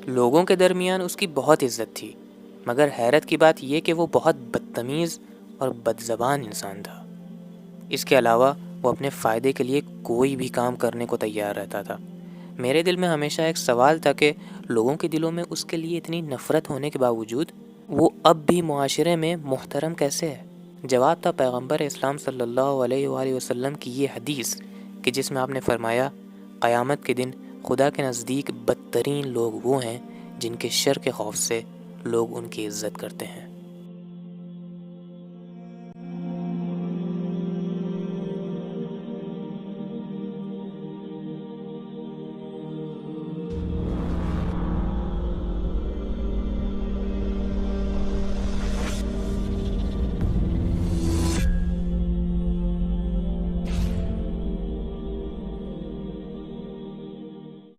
لوگوں کے درمیان اس کی بہت عزت تھی، مگر حیرت کی بات یہ کہ وہ بہت بدتمیز اور بدزبان انسان تھا۔ اس کے علاوہ وہ اپنے فائدے کے لیے کوئی بھی کام کرنے کو تیار رہتا تھا۔ میرے دل میں ہمیشہ ایک سوال تھا کہ لوگوں کے دلوں میں اس کے لیے اتنی نفرت ہونے کے باوجود وہ اب بھی معاشرے میں محترم کیسے ہے؟ جواب تھا پیغمبر اسلام صلی اللہ علیہ وآلہ وسلم کی یہ حدیث کہ جس میں آپ نے فرمایا، قیامت کے دن خدا کے نزدیک بدترین لوگ وہ ہیں جن کے شر کے خوف سے لوگ ان کی عزت کرتے ہیں۔